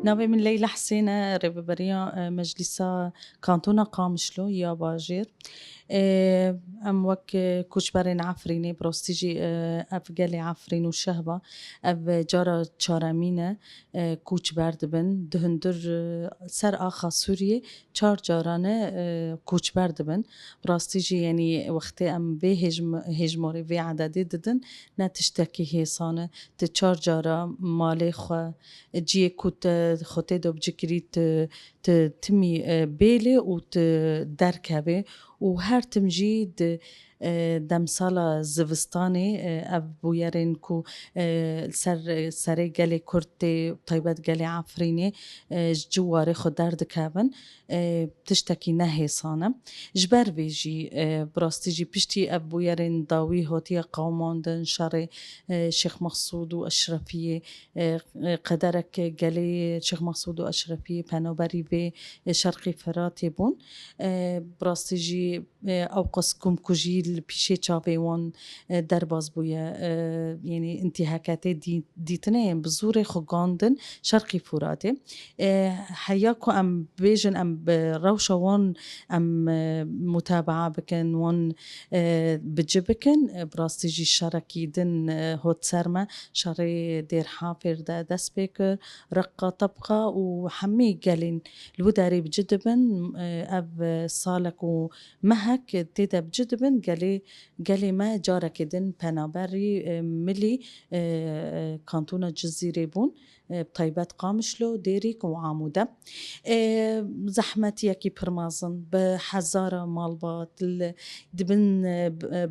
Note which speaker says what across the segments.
Speaker 1: ناوی من لیلا حسینە ڕێبەریا مەجلیسا کانتۆنا قامشلۆ یا باژێر ئەم وەک کوچبەرێن عفرینێ بڕۆستیژی ئەف گەلێ عفرین و شەهبە ئەv جارە چارەمینە کوچبەر dibin di hundir ser axa Sûriyê çar caranê koçber dibin rastî jî yenî wextê em vê hêjmorê vê ededê didin ne tiştekî hêsan e ti çar cara malê xwe ciyê ku te xwe tê de bicikirî tu timî bêlê û tu derkevê û her tim jî di demsala zivistanê ev bûyerên ku ser serê gelê Kurd tê taybet gelê Efrînê ji ciwarê xwe derdikevin tiştekî nehêsan e. Ji ber vê jî bi rastî jî piştî ev bûyerên dawî hatiye qewmandin şerê Şêx Mexsûd û Eşrefiyê qederek gelê Şêx Mexsûd û Eşrefiyê penaberî vê Şerqî Firatê bûn bi rastî jî ew qas ku jî li pîşê çavê wan derbas bûye yenî intîhakatê dîtineyên bi zûrê xwe gandin Şerqî Firatê heya ku em bêjin em bi rewşa wan em mutabaa bikin wan bici bikin bi rastî jî şerekî din hot ser me şerê Dêrhafêr de dest pê kir Reqqa Tebqa û hemî gelên li wî derê bici dibin ev salek û mehek tê de bici dibin gelê me carekê din penaberî milî kantûna Cizîrê bûn taybet Qamişlo Dêrîk û Amude zehmetiyekî pir mezin bi hezara malbat dibin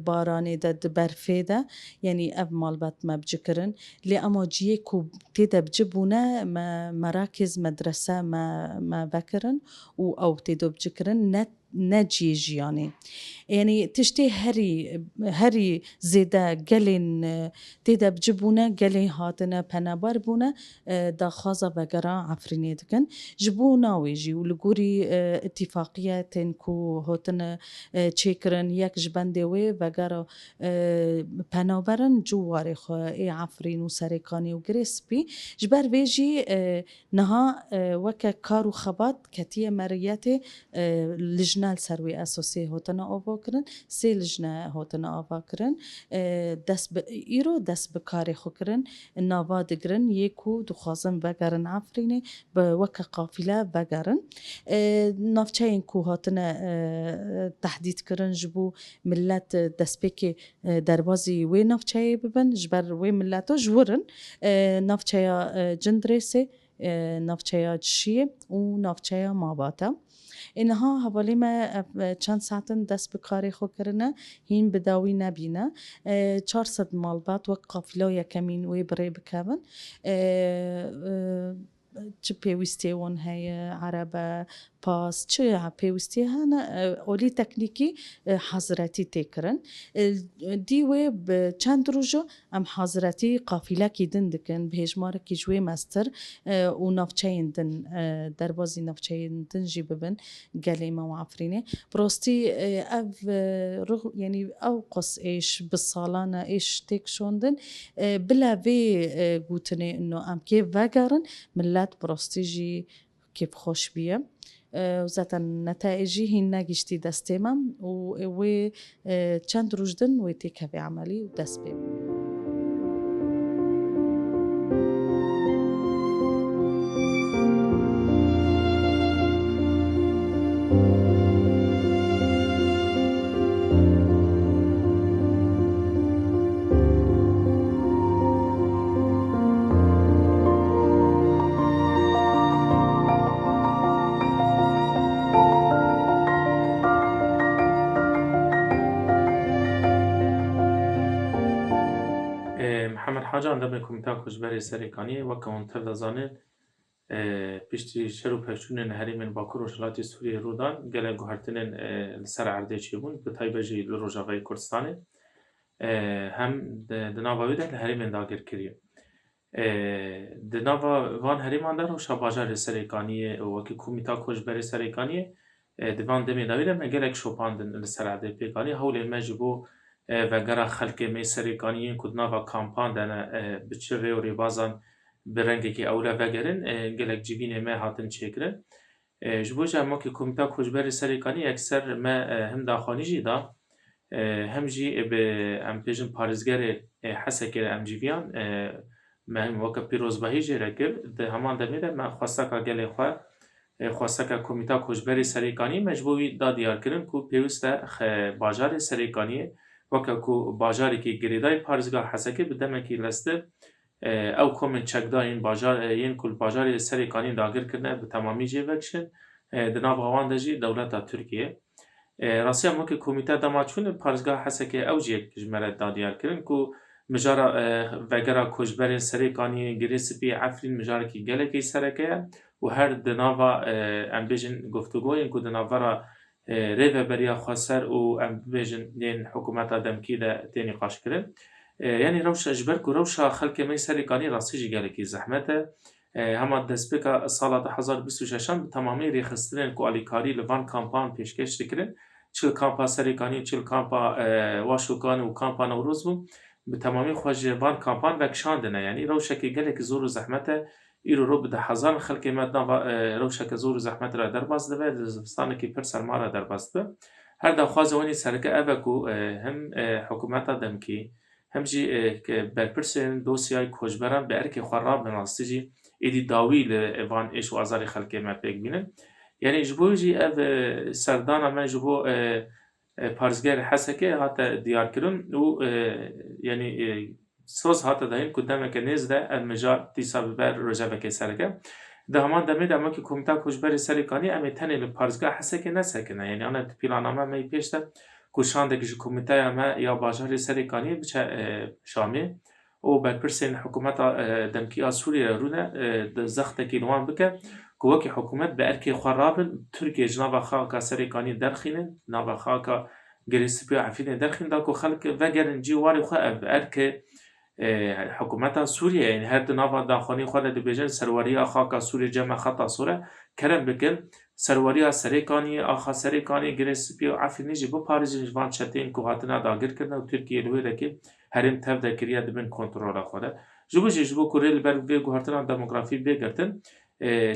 Speaker 1: baranê de di berfê de yenî ev malbat me bicikirin lê ema ciyê ku tê de bici bûne me merakez medrese me vekirin û ew tê de bicikirin ne ciyê jiyanê yenî tiştê herî zêde gelên tê de bici bûne gelê hatine penaber bûne daxwaza vegera Efrînê dikin ji bo navê jî û li gorî itîfaqiyetên ku hatine çêkirin yek ji bendê wê vegera penaberin ciwarê xwe ê Efrîn û Serêkanî û Girêspî ji ber vê jî niha weke kar û xebat ketiye meriyetê lijne li ser wê esosê hatine avakirin sê lijne hatine avakirin îro dest bi karê xwe kirin nava digirin yê ku dixwazin vegerin Efrînê bi weke qafîle vegerin navçeyên ku hatine tehdît kirin ji bo millet destpêkê derbasî wê navçeyê bibin ji ber wê milleto ji wir in navçeya Cindirêsê navçeya Cişiyê û navçeya Mabatê niha hevalê me çend saetin dest bi karê xwe kirine hîn bi dawî nebîne 400 malbat wek qafîla yekemîn wê birê bikevin çi pêwîstiyê wan heye erebe pas çi pêwîstiyê hene olî teknîkî hezretî tê kirin dî wê bi çend roja em hezretî qafîlekî din dikin bi hêjmarekî ji wê meztir û navçeyên din derbasî navçeyên din jî bibin gelê me û Efrînê bi rastî ev yenî ew qas êş bi salan e êş tê kişandin bila vê gotinê ino em kê vegerin millet bi rastî jî kêfxweş bîye zaten netaiجî hîn negîştî destê me û wê çend roj din wê tê kevê emelî û dest pê
Speaker 2: محمد حاجان دەبێ کومیتا کوچبەرê Serêkaniyê weke hûn tev dizanin piştî şer û pevçûnên herêmên Bakur û Şelatê Sûriyê Rûdan gelek guhertinên li ser erdê çêbûn bi taybet jî li Rojavayê Kurdistanê hem di nava wê de li herêmên dagirkirî di nava van herêman de rewşa bajarê Serêkaniyê û wekî komîta koçberê Serêkaniyê di van demê dawî de me gelek şopandin li ser erdê pêkanî hewlên me ji bo vegera xelkê me Serêkaniyên ku di nava kampan de ne bi çi rê û rêbazan برنگێکی ئەولا بەگەرن gelek civînê me hatin çêkirin. Ji bo emakî Komîteya Koçberê Serêkanî ekser me him daxwanî jî da hem jî bi em bêjin parêzgerê Hesekê em cîviyan me him weke pîrozbahî jê re kir. Di heman demê de me xwesteka gelê xwe xwesteka Komîteya Koçberê Serêkanî me ji bo wî da diyarkirin ku pêwîst e bajarê Serêkaniyê weke ku bajarekî girêdayê parêzgeha Hesekê bi demekî lestir ew komên çekdayên yên ku li bajarê Serêkaniyê dagir kirine bi temamî jê vekişin di nav wan de jî dewleta Tirkiye. Rastiya mokê komîteya damaçûnê parêzgeha Hesekê ew jî yek ji me re da diyarkirin ku mijara vegera Koçberên Serêkaniyê girê spî Efrîn mijarekî gelekî sereke ye û her di nava em bêjin guftûgoyên ku di navbera rêveberiya Xweser û em bibêjin yên hikûmeta demkî de tê nîqaşkirin. Yani rewşa ji ber ku rewşa xelkê me Serêkanî rastî jî gelekî zehmet e. Hema destpêka sala 2026 bi temamî rêxistinên ku alîkarî li van kampan pêşkêş dikirin. Çil kampa Serêkanî, çil kampa Waşûkanê û kampa Newroz bû bi temamî xwe ji van kampan vekişandine. Yani rewşekê gelekî zor û zehmet e. Îro ro bi de hezaran xelkê me nava rewşeke zor û zehmet re derbas dibe, di zivistanekî pir serma re derbas dibe. Her daxwaza wanî sereke ev e ku him hikûmeta demkî hem jî berpirsên dosyayê koçberan bi erkê xwe rabin rastî jî êdî dawî li van êş û azarê xelkê me pêk bînin. Yani ji bo jî ev serdana me ji bo parêzgerê Hesekê hate diyarkirin û yani soz hate dayîn ku demeke nêz de ev mijar dîsa biber rojevekê sereke. Di heman demê de emakî Komîteya Koçberê Serêkanî em ê tenê li parêzgeha Hesekê nesekine. Yani ana planname me pêş de ku şandekî ji komîteya me ya bajarê Serêkaniyê biçe Şamê û berpirsên hikûmeta demkîya Sûriyê rûne di zextekî li wan bike ku wekî hikûmet bi erkê xwe rabin Tirkiye ji nava xaka Serêkanî derxînin, nava xaka girê spî Efrînê derxîn da ku xelk vegerin cî warê xwe ev erkê hikûmeta Sûriyê yani her di nava daxwanî xwe de dibêjin serweriya xaka Sûriyê cem e xeta sor e kerem bikin serweriya Serêkaniyê, axa Serêkaniyê girê spî û Efrînê jî biparêzin ji van çeteyên ku hatine dagirkirine û Tirkiye li wê dekê herêm tev de kiriye dibin kontrola xwe de. Ji bo jî ji bo ku rê li ber vê guhertina demografî bêgirtin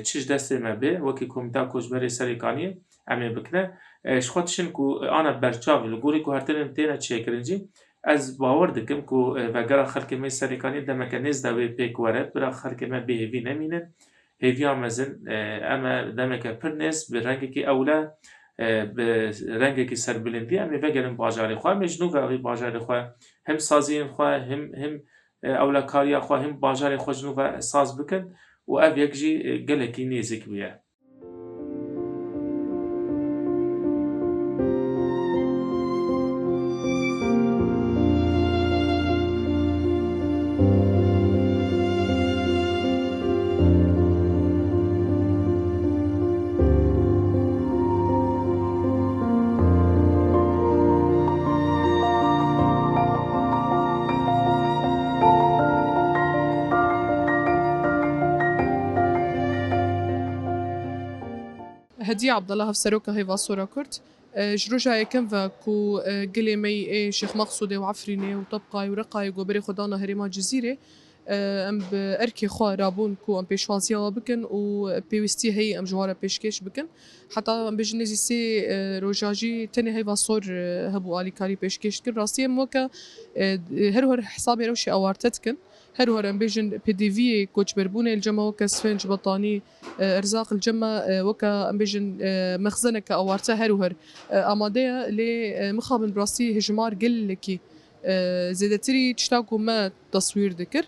Speaker 2: çi ji destê me bê wekî Komîteya Koçberê Serêkaniyê em ê bikine ji xwe tişin ku ana berçavî li gorî guhertinên têne çêkirin jî ez bawer dikim ku vegera xelkê me Serêkanî demeke nêz de wê pêk were bira xelkê me bêhêvî nemînin. Hêviya mezin em e demeke pir nêz bi rengekî ewle bi rengekî serbilindî em ê vegerin bajarê xwe em ê ji nû ve wî bajarê xwe hem saziyên xwe hem ewlekariya xwe hem bajarê xwe ji nû ve saz bikin û ev yek jî gelekî nêzik bûye.
Speaker 3: هدية عبد الله هفسروكا هي فاسورا كرت جروجا يكنفا كو قلي مي شيخ مقصودي وعفريني وطبقاي ورقاي وبري خدانا هريما جزيرة ام بأركي خوا رابون كو ام بيشوازيا بكن و بيوستي هي ام جوارا بيشكيش بكن حتى ام بجنزي سي روجاجي تاني هي فاسور هبو آلي كاري بيشكيش كن راسيا موكا هر حسابي روشي اوارتتكن هر ام بيجن بي دي في كوتش بربوني الجمع وكا سفنج بطاني ارزاق الجمع وكا ام بيجن مخزنه كاوارتا هر اماديه لي مخابن براسي هجمار قلكي زيدتري تشتاكو ما تصوير ذكر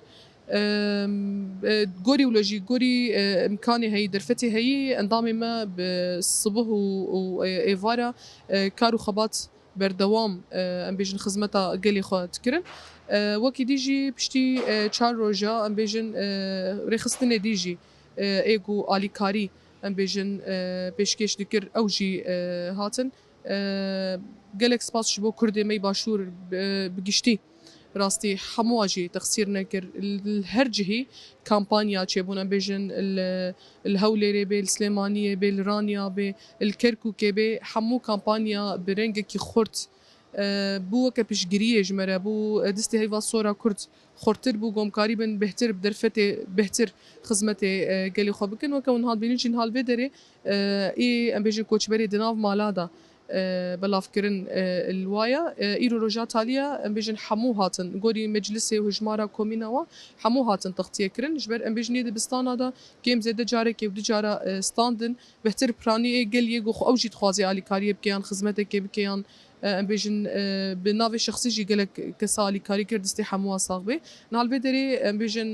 Speaker 3: جوري ولوجي جوري امكاني هي درفتي هي انضامي ما بالصبح وايفارا كارو خبات بردوام ام بيجن خدمتها قلي خو تكرن وكي ديجي بشتي تشار روجا ام بيجن رخصتني ديجي ايجو الي كاري ام بيجن بيشكيش ذكر اوجي هاتن قالك سباس شبو كردي مي باشور بقشتي راستي حمواجي تخسير نكر الهرجهي كامبانيا تشيبونا بيجن الهوليري بي السليمانية بي الرانيا بي الكركوكي بي حمو كامبانيا برنجكي خورت بو وەکە پشگیریە ژمەرە بوو دەستی هەیڤا سۆرا کورد خۆرتر بوو گۆمکاری بن بهتر بدەرفەتێ بهتر خزمەتێ گەلی خۆ بکەن وەکە ون هاڵبینیجین هاڵبێ دەرێ ئێ ئەم بێژن کۆچبەری دناو مالادا بەلافکردن الوایە ئیرۆ ڕۆژا تالیە ئەم بێژن هەموو هاتن گۆری مەجلیسێ و ژمارە کۆمینەوە هەموو هاتن تەختیەکردن ji ber ئەم بێژنێ دبستانادا کێم زێدە جارێکێ و دوجارە ستاندن بهتر پرانیە گەلیە گۆ ئەو جی دخوازی ئالیکاریە بکەیان خزمەتێکێ بکەیان ئەم بێژن bi navê şexsî jî gelek kesa alîkarî kir distê hemû saq bê nalbê derê em bêjin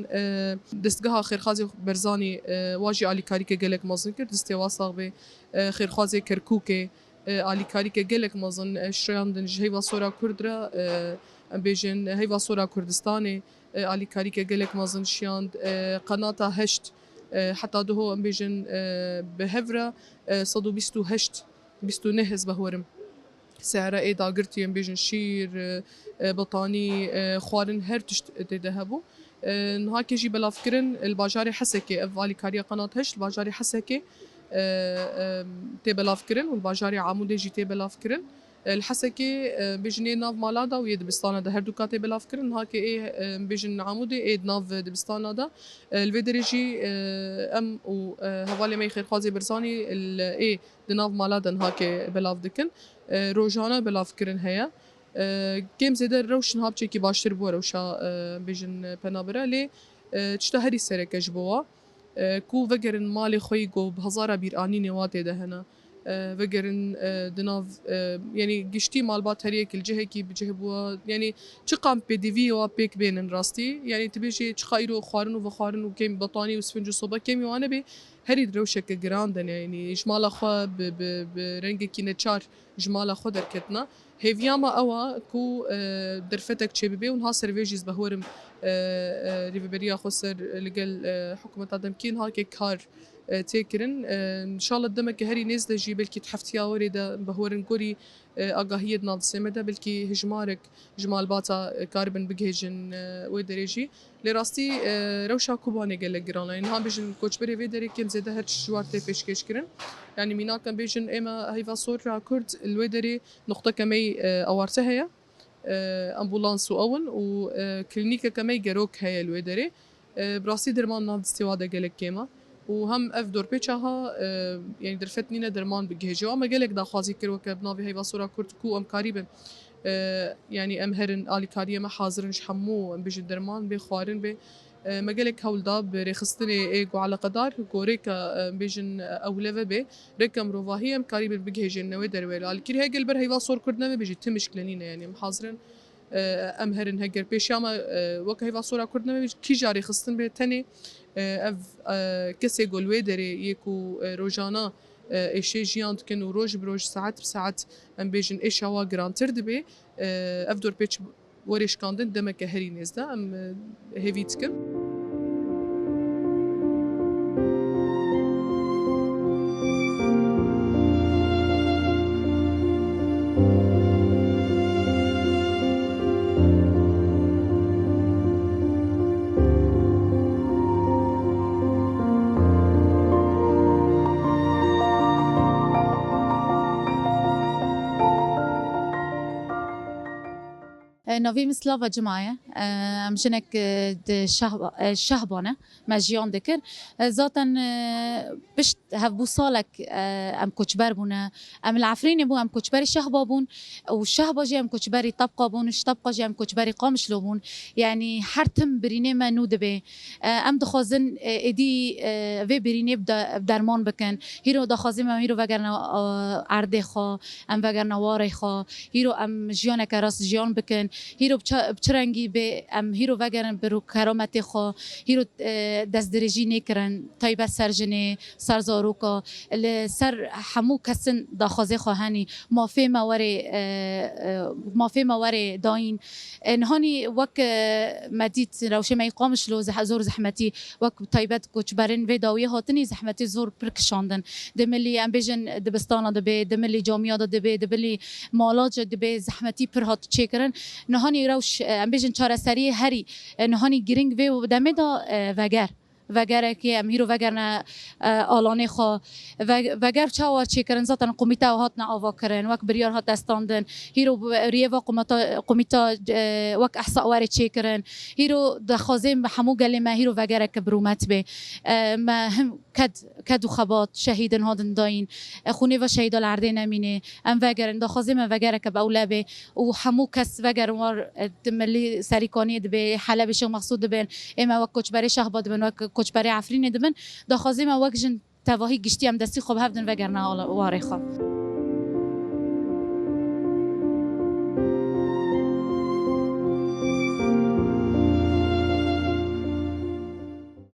Speaker 3: destgeha xêrxazê Berzanî wa jî alîkarîke gelek mezin kir distê wa saq bê xêrxazê Kerkûkê alîkarîke gelek mezin şirayandin ji heyva sora Kurd re em bêjin heyva sora Kurdistanê alîkarîke gelek mezin şiyand qenata heşt heta diho em bêjin bi hev re 128 29 hezb hwerim سعره ای داگرتی ام بیشن شیر بطانی خوارن هر تشت دیده هبو نها کجی بلاف کرن الباجاری حسکه اولی کاری قنات هشت الباجاری حسکه تی بلاف کرن والباجاری عمودی جی تی بلاف کرن الحسكي بيجني ناف مالادا ويد بستانا ده هردو كاتي بلاف كرن هاكي ايه بيجن عمودي ايه ناف دبستانا ده الفيدريجي ام و هوالي مي خير خازي برزاني ايه دناف مالادا هاكي بلاف دكن روجانا بلاف كرن هيا كيم زيدا روشن هاب چيكي باشتر بو روشا بيجن پنابرا لي تشتا هري سركش بوا كو وگرن مالي خوي گو بهزارا بير آني نواتي ده هنا وگرن دناف يعني گشتي مالبات هريك الجهه كي بجه بوا يعني چقام بي دي في و بيك بينن راستي يعني تبيجي چخايرو خارن و خارن و كيم بطاني و سفنج صوبا كيم وانا بي هري دروشك جراندن يعني جمال خو برنگ كي نچار جمال خو دركتنا هيفياما اوا كو درفتك تشبيبي ونها سيرفيجيز بهورم ريفيبريا خسر لقال حكومه دمكين هاكي كار تيكرن ان شاء الله دمك هري نزل جي بلكي تحفتيا وريدا بهورن كوري اگاهيه ناد سمده بلكي هجمارك جمال باتا كاربن بجهجن ودريجي لراستي روشا كوباني قال جرانا يعني هم بيجن كوتشبري فيدري كم زيده هر شوارتي فيش كرن يعني مينا كان بيجن اما هيفا صور كرد الودري نقطه كمي اورته هي امبولانس واون وكلينيكا كمي جروك هي الودري براسي درمان ناد استواده قال كيما وهم اف دور بيتشاها يعني درفتنينا درمان بجهجه اما قالك دا خوازي كروك بنافي هيفا صورا كرد كو ام قريبا يعني ام هرن الي كاريه ما حاضرن شحمو ام بيج درمان بخوارن ب ما قالك هولدا برخصتني ايجو على قدر كوريكا بيجن اولفه ب ركم رواهي ام قريبا بجهجه نوي درويل الكير هيجل بر هيفا صور كردنا بيجي تمشكلنينا يعني محاضرن ام هرن هجر بيشاما وك هيفا صورا كردنا بيجي كي جاري خصتن بتني اف كسي گلوی داره یکو روزانه ایشه جیاند کن و روز بروز ساعت بساعت ام بیشن ایشه وا گرانتر دبی اف دور پیچ ورش کاندن دمک هری نزده ام هیویت کن
Speaker 4: نوی مسلاوا جماعه ام جنك شهبانه مجيان دكر ذاتا بشت هفبو صالك ام كوچبر بونه ام العفرين بو ام كوچبري شهبا بون والشهبا جي ام كوچبري طبقه بون طبقه جي ام كوچبري قامش لو بون يعني حرتم برينه ما نودبه ام دخازن ادي في برينه بدرمان بكن هيرو دخازم هيرو وگرنا عرده خو ام وگرنا واره خو هيرو ام جيانك راس جيان بكن هیرو بچرنگی به ام هیرو وگرن برو کرامت خو هیرو دست درجی نکرن تایبه سرجنه سرزاروکا سر همو کسن داخازه خواهنی مافی مواره داین نهانی وک مدید روشه می قامش لو زور زحمتی وک تایبت کوچبرن و داویه هاتنی زحمتی زور پرکشاندن دملی ام بیژن دبستان دبه دملی جامعه دبه دملی مالاج دبه زحمتی پر هات چیکرن نهانی روش ام بیژن چاره سری هری نهانی گرینگ و دمه دا وگر وگرکی ام هیرو وگرنه آلانه خو وگر چاور چی کرن زاتن قومیتا و هات نآوا کرن وک بریار هات استاندن هیرو ریوا قومیتا وک احصاء وارد چی کرن هیرو دخوازیم همو گلی ما هیرو وگرک برومت به ما هم کد خبات شهیدن هادن داین خونی و شهید العرده نمینه ام وگرن دخوازیم وگرک باولابه و همو کس وگر وار ملی سریکانی دبه حلب شو مقصود دبن اما وک کوچبری شهباد دبن وک کوچبری عفرین دبن دخوازیم وک جن تواهی گشتی هم دستی خوب هفدن وگرنه واره خواب